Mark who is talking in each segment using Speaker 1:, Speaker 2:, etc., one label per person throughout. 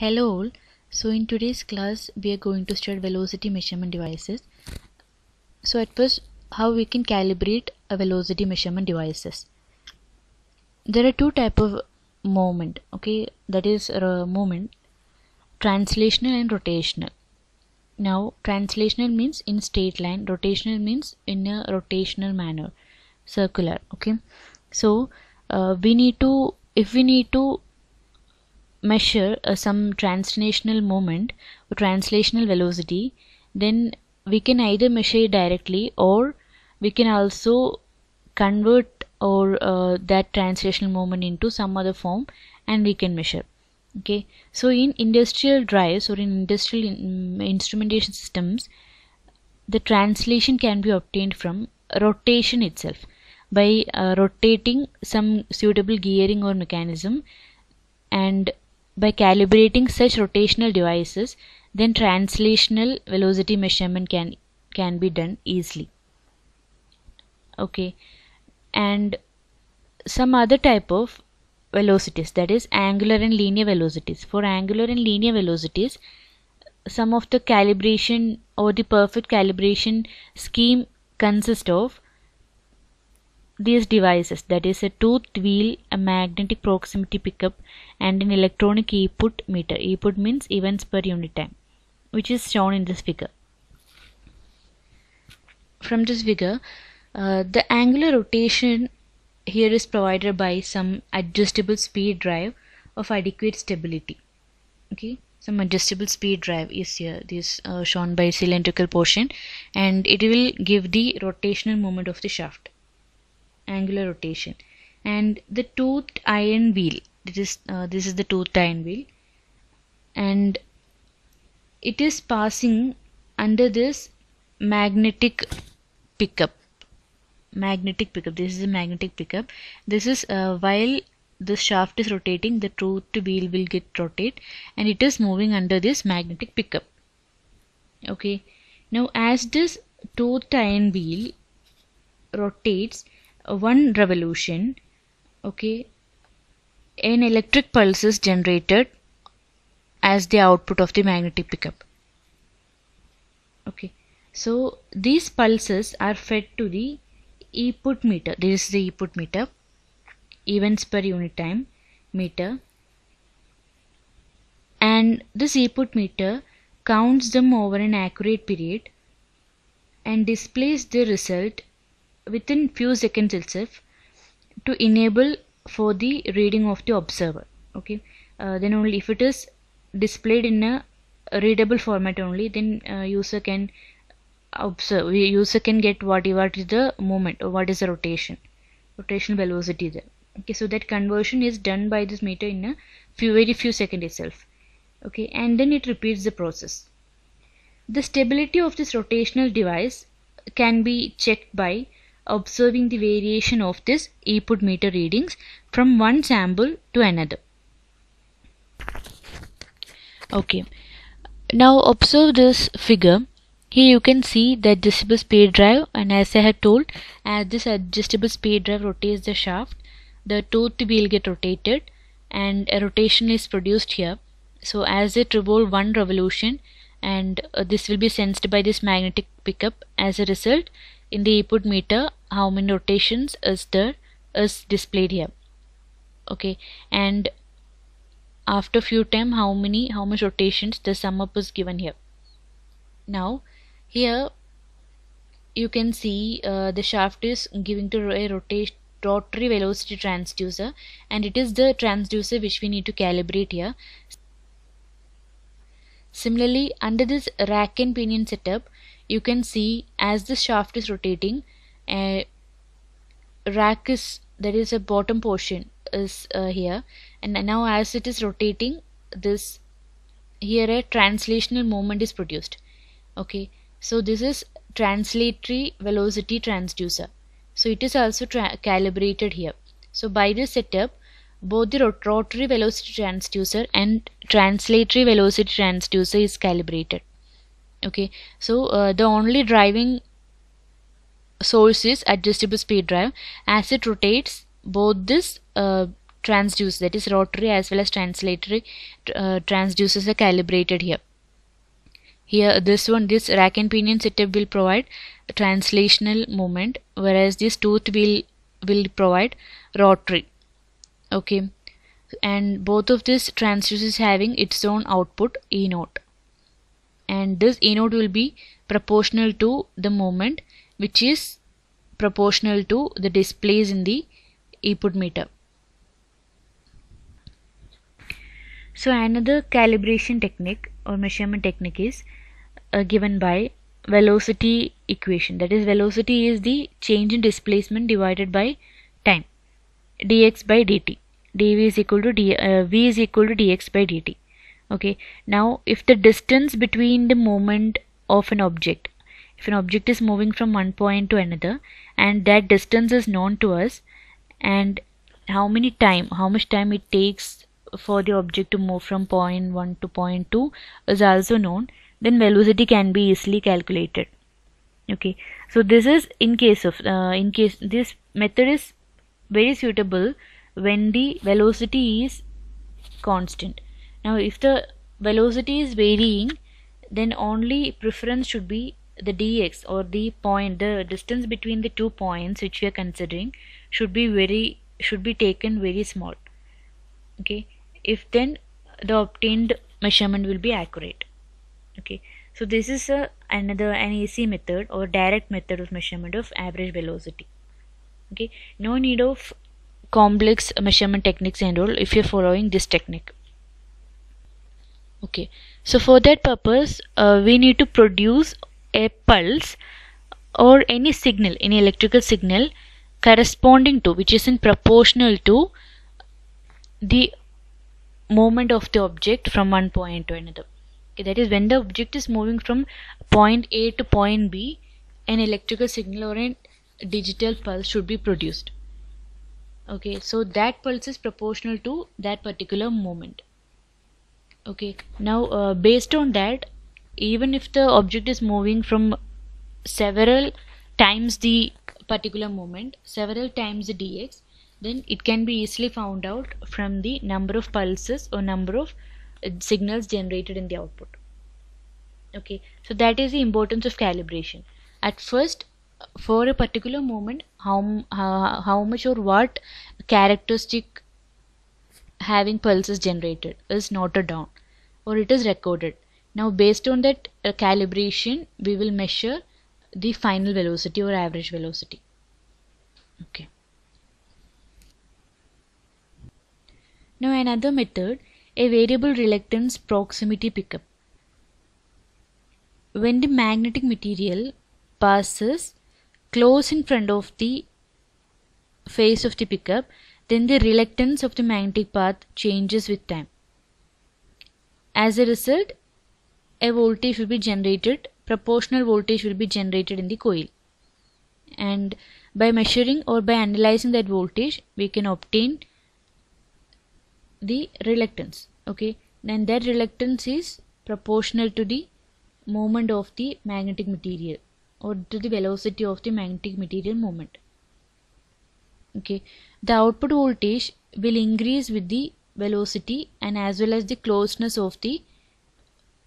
Speaker 1: Hello all. So in today's class we are going to study velocity measurement devices. So at first, how we can calibrate a velocity measurement devices. There are two type of movement, okay, that is movement, translational and rotational. Now translational means in straight line, rotational means in a rotational manner, circular, okay. So if we need to measure some translational moment or translational velocity, then we can either measure it directly, or we can also convert or that translational moment into some other form and we can measure. Okay, so in industrial drives or in industrial instrumentation systems, the translation can be obtained from rotation itself by rotating some suitable gearing or mechanism, and by calibrating such rotational devices, then translational velocity measurement can be done easily. Okay, and some other type of velocities, that is angular and linear velocities. For angular and linear velocities, some of the calibration or the perfect calibration scheme consists of these devices, that is a toothed wheel, a magnetic proximity pickup, and an electronic input meter. Input means events per unit time, which is shown in this figure. From this figure, the angular rotation here is provided by some adjustable speed drive of adequate stability. Okay, some adjustable speed drive is here. This shown by cylindrical portion, and it will give the rotational moment of the shaft, angular rotation. And the toothed iron wheel, this is the toothed iron wheel, and it is passing under this magnetic pickup. This is a magnetic pickup. This is while the shaft is rotating, the toothed wheel will get rotate, and it is moving under this magnetic pickup. Okay, now as this toothed iron wheel rotates one revolution, okay, an electric pulse is generated as the output of the magnetic pickup. Okay, so these pulses are fed to the input meter. This is the input meter, events per unit time meter, and this input meter counts them over an accurate period and displays the result within few seconds itself to enable for the reading of the observer. Okay, then only if it is displayed in a readable format only, then user can observe, user can get what is the moment or what is the rotational velocity there. Okay, so that conversion is done by this meter in a very few seconds itself. Okay, and then it repeats the process. The stability of this rotational device can be checked by observing the variation of this input meter readings from one sample to another. Okay, now observe this figure. Here you can see the adjustable speed drive, and as I had told, as this adjustable speed drive rotates the shaft, the toothed wheel get rotated and a rotation is produced here. So as it revolves one revolution, and this will be sensed by this magnetic pickup. As a result, in the input meter, how many rotations is there is displayed here. Okay, and after few time, how much rotations, the sum up is given here. Now here you can see the shaft is giving to a rotary velocity transducer, and it is the transducer which we need to calibrate here. Similarly, under this rack and pinion setup, you can see as the shaft is rotating, rack is, there is a bottom portion is here, and now as it is rotating, this here a translational moment is produced. Okay, so this is translatory velocity transducer, so it is also calibrated here. So by this setup, both the rotary velocity transducer and translatory velocity transducer is calibrated. Okay, so the only driving source is adjustable speed drive. As it rotates, both this transducer, that is rotary as well as translatory transducers are calibrated here. Here this rack and pinion setup will provide translational movement, whereas this tooth will provide rotary. Okay, and both of these transducers having its own output E naught, and this E naught will be proportional to the moment, which is proportional to the displays in the input meter. So another calibration technique or measurement technique is given by velocity equation. That is, velocity is the change in displacement divided by time, dx by dt. dv is equal to v is equal to dx by dt. Okay, now if the distance between the movement of an object, if an object is moving from one point to another and that distance is known to us, and how much time it takes for the object to move from point 1 to point 2 is also known, then velocity can be easily calculated. Okay, so this is in case this method is very suitable when the velocity is constant. Now if the velocity is varying, then only preference should be the dx, or the distance between the 2 points which we are considering should be taken very small. Okay, if then the obtained measurement will be accurate. Okay, so this is an easy method or direct method of measurement of average velocity. Okay, no need of complex measurement techniques and all if you're following this technique. Okay, so for that purpose we need to produce a pulse or any signal, any electrical signal corresponding to, which is in proportional to the movement of the object from one point to another. Okay, that is, when the object is moving from point A to point B, an electrical signal or a digital pulse should be produced. Okay, so that pulse is proportional to that particular movement. Okay, now based on that, even if the object is moving from several times the particular moment, several times the dx, then it can be easily found out from the number of pulses or number of signals generated in the output. Okay, so that is the importance of calibration. At first, for a particular moment, how much or what characteristic having pulses generated is noted down or it is recorded. Now based on that calibration, we will measure the final velocity or average velocity. Okay, now another method, a variable reluctance proximity pickup. When the magnetic material passes close in front of the face of the pickup, then the reluctance of the magnetic path changes with time. As a result, a voltage will be generated, proportional voltage will be generated in the coil, and by measuring or by analyzing that voltage we can obtain the reluctance. Okay, then that reluctance is proportional to the movement of the magnetic material or to the velocity of the magnetic material movement. Okay, the output voltage will increase with the velocity and as well as the closeness of the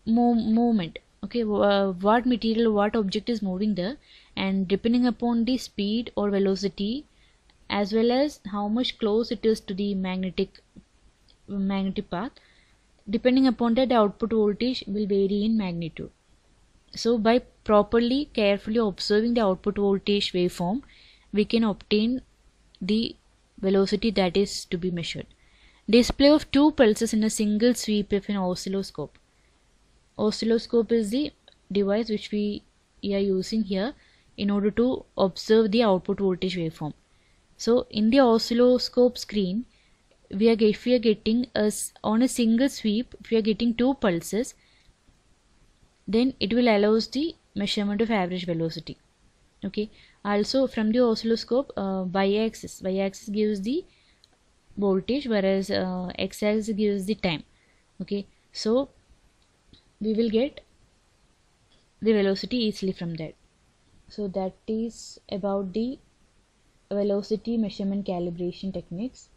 Speaker 1: movement. Okay, what material, what object is moving there, and depending upon the speed or velocity as well as how much close it is to the magnetic path, depending upon that the output voltage will vary in magnitude. So by properly carefully observing the output voltage waveform, we can obtain the velocity that is to be measured. Display of two pulses in a single sweep of an oscilloscope. Oscilloscope is the device which we are using here in order to observe the output voltage waveform. So in the oscilloscope screen, if we are getting on a single sweep, if we are getting two pulses, then it will allows the measurement of average velocity. Okay, also from the oscilloscope, y-axis gives the voltage, whereas x-axis gives the time. Okay, so we will get the velocity easily from that. So that is about the velocity measurement calibration techniques.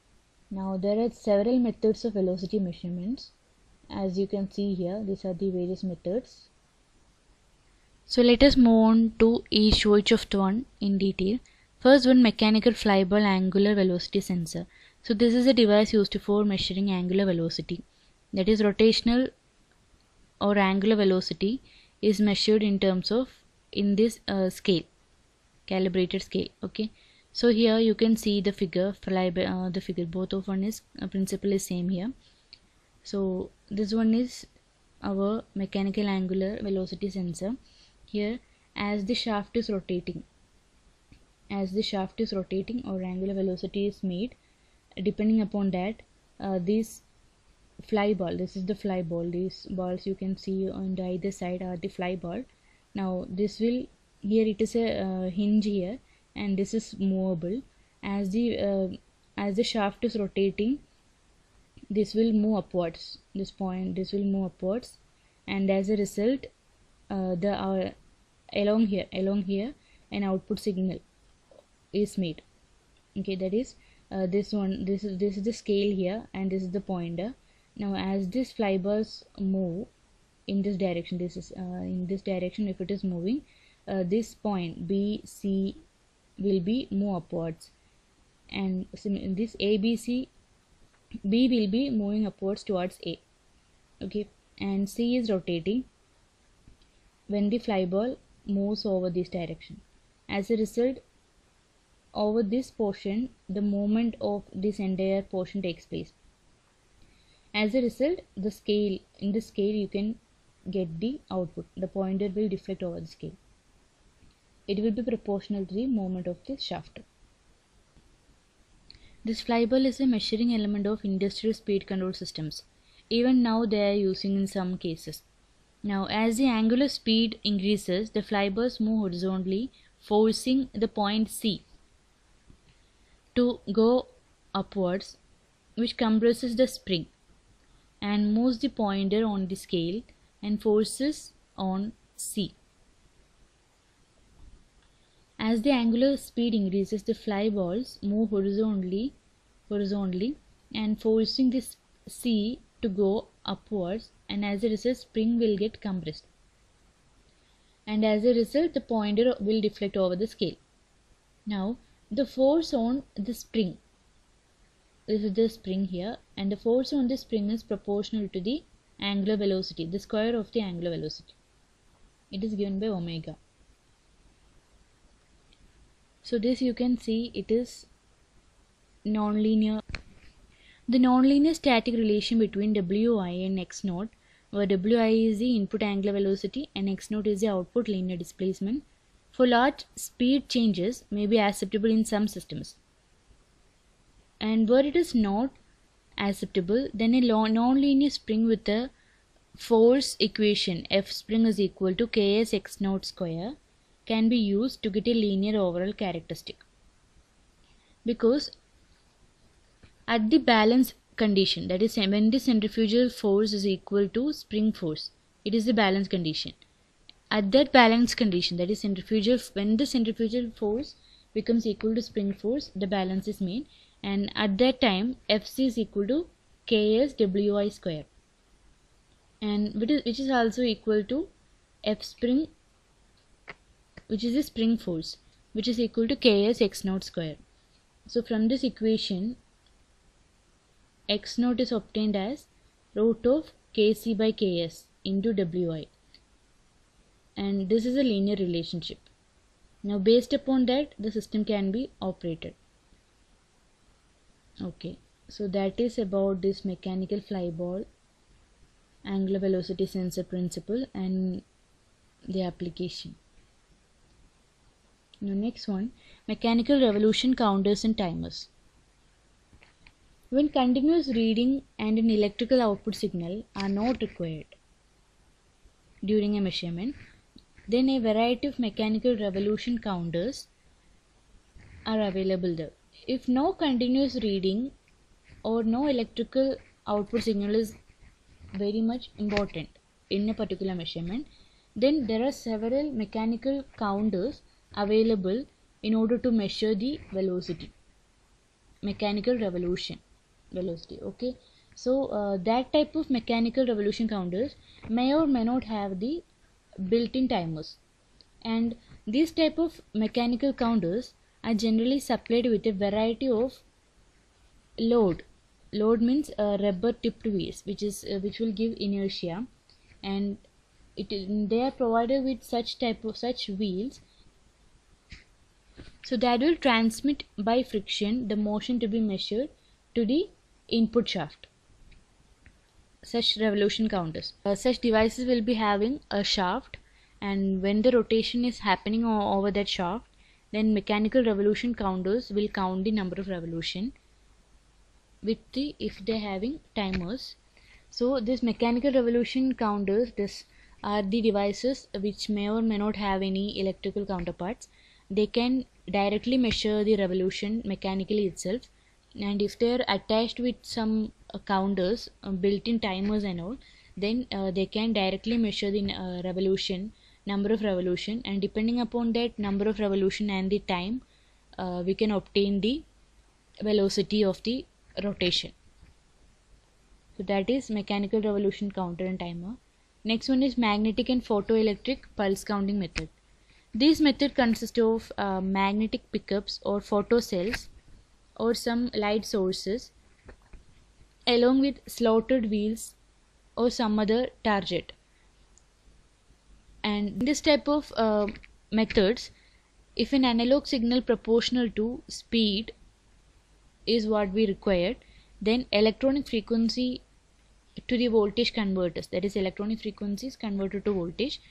Speaker 1: Now there are several methods of velocity measurements. As you can see here, these are the various methods. So let us move on to each of the one in detail. First one, mechanical flyball angular velocity sensor. So this is a device used for measuring angular velocity. That is, rotational or angular velocity is measured in terms of this scale, calibrated scale. Okay, so here you can see the figure, the figure, both of one is principle is same here. So this one is our mechanical angular velocity sensor. Here, as the shaft is rotating, or angular velocity is made, depending upon that, this fly ball, this is the fly ball, these balls you can see on the either side are the fly ball. Now this will, here it is a hinge here, and this is movable. As the shaft is rotating, this will move upwards, this will move upwards, and as a result along here an output signal is made. Okay, that is this is the scale here, and this is the pointer. Now as these flyballs move in this direction, this is in this direction, if it is moving, this point B, C will be move upwards, and this A, B, C, B will be moving upwards towards A. Okay, and C is rotating when the flyball moves over this direction. As a result, over this portion, the movement of this entire portion takes place. As a result, in the scale you can get the output. The pointer will deflect over the scale. It will be proportional to the movement of the shaft. This flyball is a measuring element of industrial speed control systems. Even now they are using in some cases. Now as the angular speed increases, the flyballs move horizontally, forcing the point C to go upwards, which compresses the spring and moves the pointer on the scale and forces on C. As the angular speed increases, the fly balls move horizontally and forcing this C to go upwards, and as a result spring will get compressed, and as a result the pointer will deflect over the scale. Now the force on the spring, this is the spring here, and the force on the spring is proportional to the angular velocity, the square of the angular velocity. It is given by omega. So this you can see it is nonlinear. The nonlinear static relation between Wi and x0, where Wi is the input angular velocity and x0 is the output linear displacement, for large speed changes may be acceptable in some systems. And where it is not acceptable, then a nonlinear spring with a force equation F spring is equal to Ks x0 square can be used to get a linear overall characteristic, because at the balance condition, that is when the centrifugal force is equal to spring force, it is the balance condition. At that balance condition, that is when the centrifugal force becomes equal to spring force, the balance is made, and at that time Fc is equal to Ks Wi square, and which is also equal to F spring, which is the spring force, which is equal to Ks x0 square. So from this equation, x0 is obtained as root of Kc by Ks into Wi, and this is a linear relationship. Now based upon that, the system can be operated. Okay, so that is about this mechanical flyball angular velocity sensor principle and the application. Now next one, mechanical revolution counters and timers. When continuous reading and an electrical output signal are not required during a measurement, then a variety of mechanical revolution counters are available there. If no continuous reading or no electrical output signal is very much important in a particular measurement, then there are several mechanical counters available in order to measure the velocity, mechanical revolution. velocity. Okay, so that type of mechanical revolution counters may or may not have the built-in timers, and these type of mechanical counters are generally supplied with a variety of load means rubber tipped wheels, which will give inertia, and they are provided with such wheels, so that will transmit by friction the motion to be measured to the input shaft. Such revolution counters, such devices will be having a shaft, and when the rotation is happening over that shaft, then mechanical revolution counters will count the number of revolution with the, if they're having timers. So this mechanical revolution counters, this are the devices which may or may not have any electrical counterparts. They can directly measure the revolution mechanically itself, and if they are attached with some counters, built-in timers and all, then they can directly measure the revolution, number of revolution, and depending upon that number of revolution and the time, we can obtain the velocity of the rotation. So that is mechanical revolution counter and timer. Next one is magnetic and photoelectric pulse counting method. This method consists of magnetic pickups or photocells or some light sources along with slotted wheels or some other target. And this type of methods, if an analog signal proportional to speed is what we required, then electronic frequency to the voltage converters, that is electronic frequencies converted to voltage,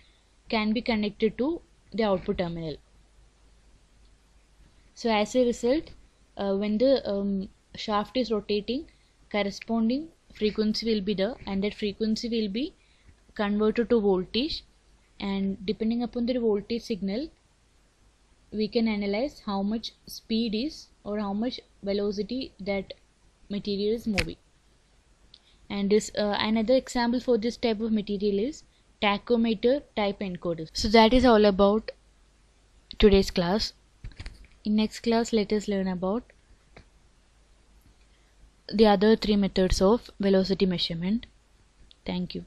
Speaker 1: can be connected to the output terminal. So as a result, when the shaft is rotating, corresponding frequency will be there, and that frequency will be converted to voltage, and depending upon the voltage signal, we can analyze how much speed is or how much velocity that material is moving. And this another example for this type of material is tachometer type encoders. So that is all about today's class. In next class, let us learn about the other three methods of velocity measurement. Thank you.